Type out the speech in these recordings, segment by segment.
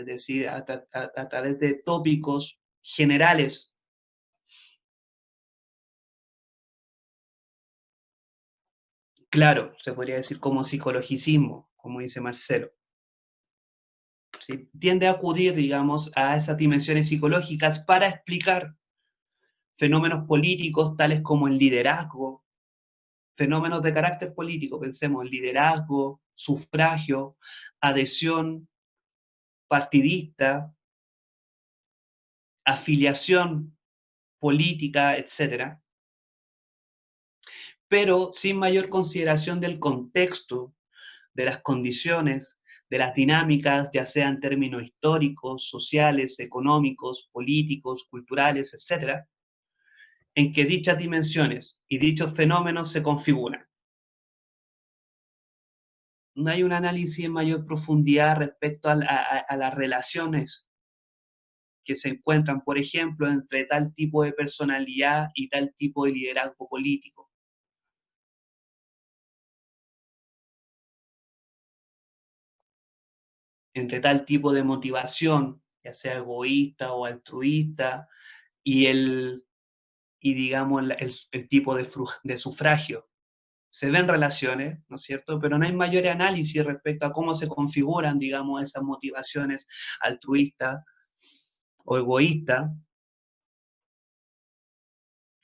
es decir, a través de tópicos generales. Claro, se podría decir como psicologicismo, como dice Marcelo. ¿Sí? Tiende a acudir, digamos, a esas dimensiones psicológicas para explicar fenómenos políticos tales como el liderazgo, fenómenos de carácter político, pensemos en liderazgo, sufragio, adhesión partidista, afiliación política, etcétera, pero sin mayor consideración del contexto, de las condiciones, de las dinámicas, ya sean términos históricos, sociales, económicos, políticos, culturales, etcétera, en que dichas dimensiones y dichos fenómenos se configuran. No hay un análisis en mayor profundidad respecto a las relaciones que se encuentran, por ejemplo, entre tal tipo de personalidad y tal tipo de liderazgo político. Entre tal tipo de motivación, ya sea egoísta o altruista, y digamos, el tipo de sufragio. Se ven relaciones, ¿no es cierto? Pero no hay mayor análisis respecto a cómo se configuran, digamos, esas motivaciones altruistas o egoístas,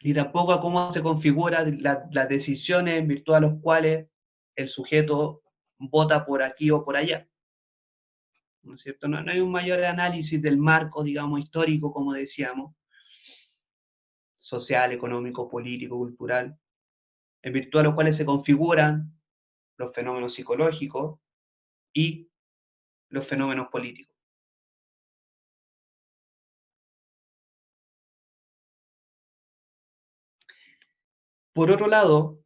y tampoco a cómo se configuran las decisiones en virtud de las cuales el sujeto vota por aquí o por allá, ¿no es cierto? No hay un mayor análisis del marco, digamos, histórico, como decíamos, social, económico, político, cultural, en virtud de los cuales se configuran los fenómenos psicológicos y los fenómenos políticos. Por otro lado,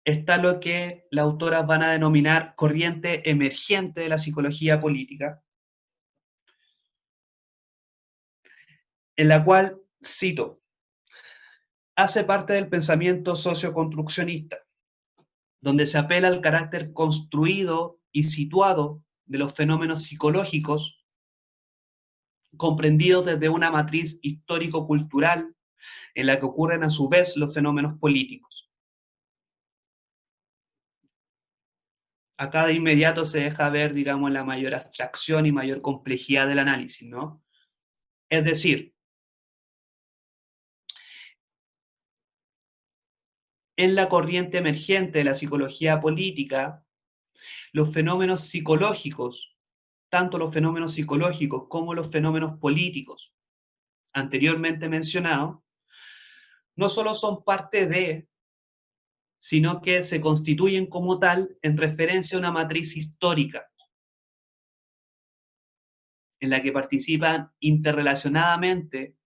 está lo que las autoras van a denominar corriente emergente de la psicología política, en la cual, cito, hace parte del pensamiento socioconstruccionista, donde se apela al carácter construido y situado de los fenómenos psicológicos, comprendidos desde una matriz histórico-cultural en la que ocurren a su vez los fenómenos políticos. Acá de inmediato se deja ver, digamos, la mayor abstracción y mayor complejidad del análisis, ¿no? Es decir, en la corriente emergente de la psicología política, los fenómenos psicológicos, tanto los fenómenos psicológicos como los fenómenos políticos anteriormente mencionados, no solo son parte de, sino que se constituyen como tal en referencia a una matriz histórica, en la que participan interrelacionadamente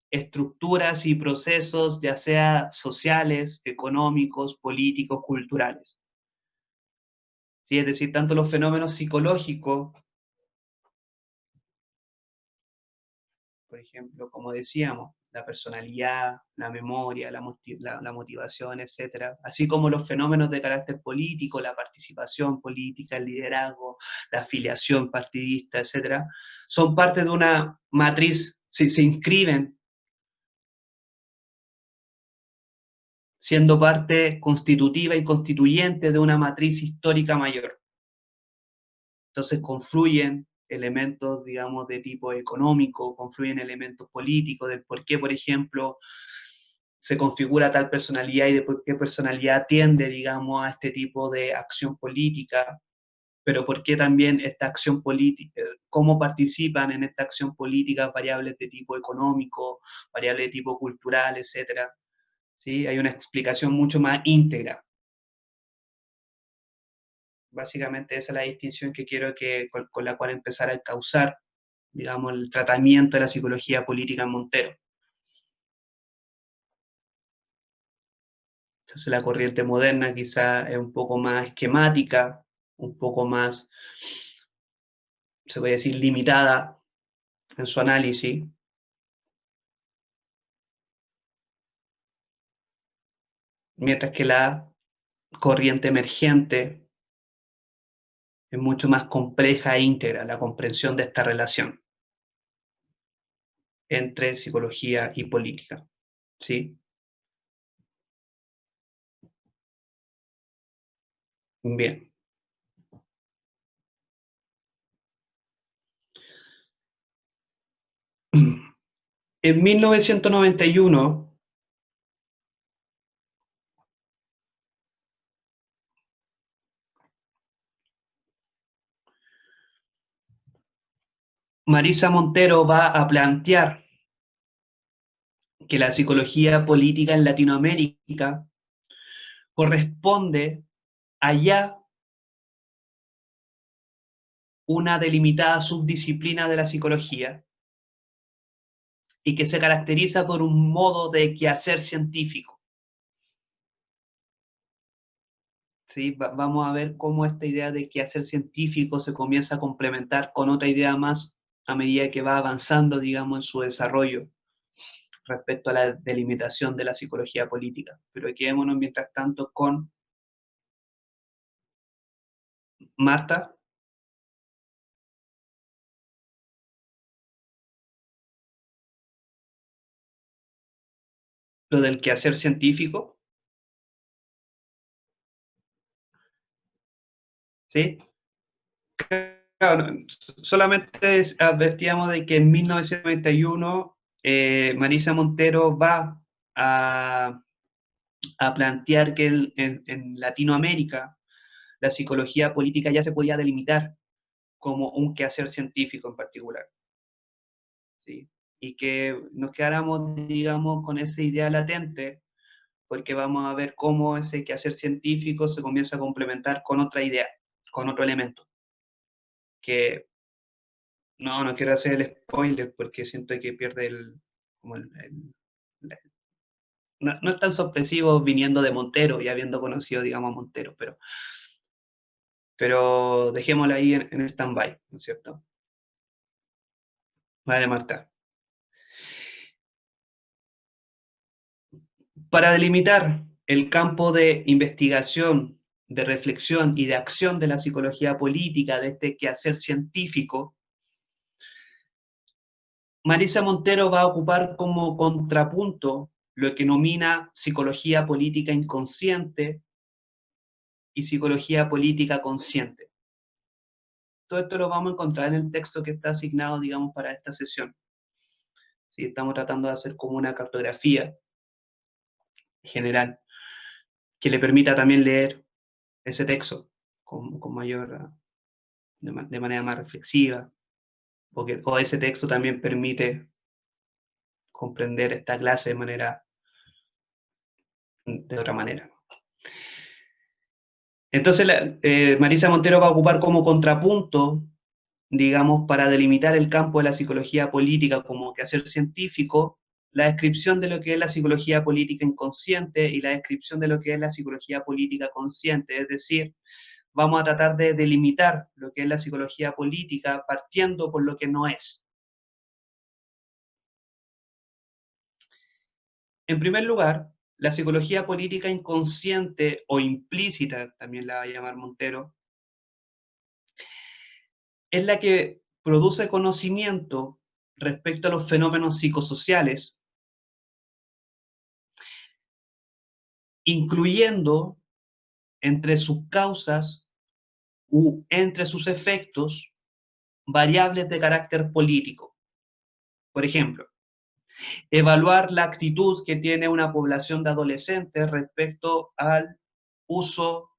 estructuras y procesos, ya sea sociales, económicos, políticos, culturales. ¿Sí? Es decir, tanto los fenómenos psicológicos, por ejemplo, como decíamos, la personalidad, la memoria, la motivación, etcétera, así como los fenómenos de carácter político, la participación política, el liderazgo, la afiliación partidista, etcétera, son parte de una matriz, se inscriben siendo parte constitutiva y constituyente de una matriz histórica mayor. Entonces confluyen elementos, digamos, de tipo económico, confluyen elementos políticos, del por qué, por ejemplo, se configura tal personalidad y de por qué personalidad tiende, digamos, a este tipo de acción política, pero por qué también esta acción política, cómo participan en esta acción política variables de tipo económico, variables de tipo cultural, etcétera. ¿Sí? Hay una explicación mucho más íntegra. Básicamente esa es la distinción que quiero con la cual empezar a causar, digamos, el tratamiento de la psicología política en Montero. Entonces la corriente moderna quizá es un poco más esquemática, un poco más, se puede decir, limitada en su análisis, mientras que la corriente emergente, es mucho más compleja e íntegra la comprensión de esta relación entre psicología y política, ¿sí? Bien. En 1991, Marisa Montero va a plantear que la psicología política en Latinoamérica corresponde a ya una delimitada subdisciplina de la psicología y que se caracteriza por un modo de quehacer científico. ¿Sí? Vamos a ver cómo esta idea de quehacer científico se comienza a complementar con otra idea más a medida que va avanzando, digamos, en su desarrollo respecto a la delimitación de la psicología política. Pero quedémonos mientras tanto con Marta, lo del quehacer científico, ¿sí? Claro, solamente advertíamos de que en 1991 Marisa Montero va a, a plantear que en Latinoamérica la psicología política ya se podía delimitar como un quehacer científico en particular, ¿sí? Y que nos quedáramos, digamos, con esa idea latente, porque vamos a ver cómo ese quehacer científico se comienza a complementar con otra idea, con otro elemento, que no quiero hacer el spoiler porque siento que pierde como la- no es tan sorpresivo viniendo de Montero y habiendo conocido, digamos, a Montero, pero dejémoslo ahí en stand-by, ¿no es cierto? Vale, Marta. Para delimitar el campo de investigación, de reflexión y de acción de la psicología política, de este quehacer científico, Marisa Montero va a ocupar como contrapunto lo que denomina psicología política inconsciente y psicología política consciente. Todo esto lo vamos a encontrar en el texto que está asignado, digamos, para esta sesión. ¿Sí? Estamos tratando de hacer como una cartografía general que le permita también leer ese texto con mayor, de manera más reflexiva, porque o ese texto también permite comprender esta clase de otra manera. Entonces, Marisa Montero va a ocupar como contrapunto, digamos, para delimitar el campo de la psicología política como quehacer científico, la descripción de lo que es la psicología política inconsciente y la descripción de lo que es la psicología política consciente. Es decir, vamos a tratar de delimitar lo que es la psicología política partiendo por lo que no es. En primer lugar, la psicología política inconsciente o implícita, también la va a llamar Montero, es la que produce conocimiento respecto a los fenómenos psicosociales, incluyendo entre sus causas u entre sus efectos variables de carácter político. Por ejemplo, evaluar la actitud que tiene una población de adolescentes respecto al uso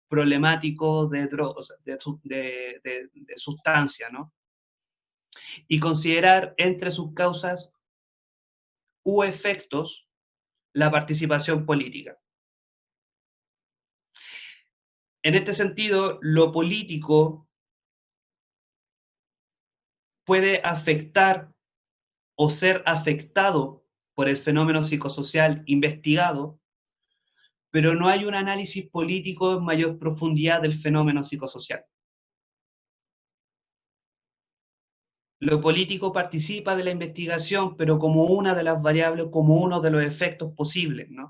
problemático de drogas, de sustancia, ¿no? Y considerar entre sus causas u efectos la participación política. En este sentido, lo político puede afectar o ser afectado por el fenómeno psicosocial investigado, pero no hay un análisis político en mayor profundidad del fenómeno psicosocial. Lo político participa de la investigación, pero como una de las variables, como uno de los efectos posibles, ¿no?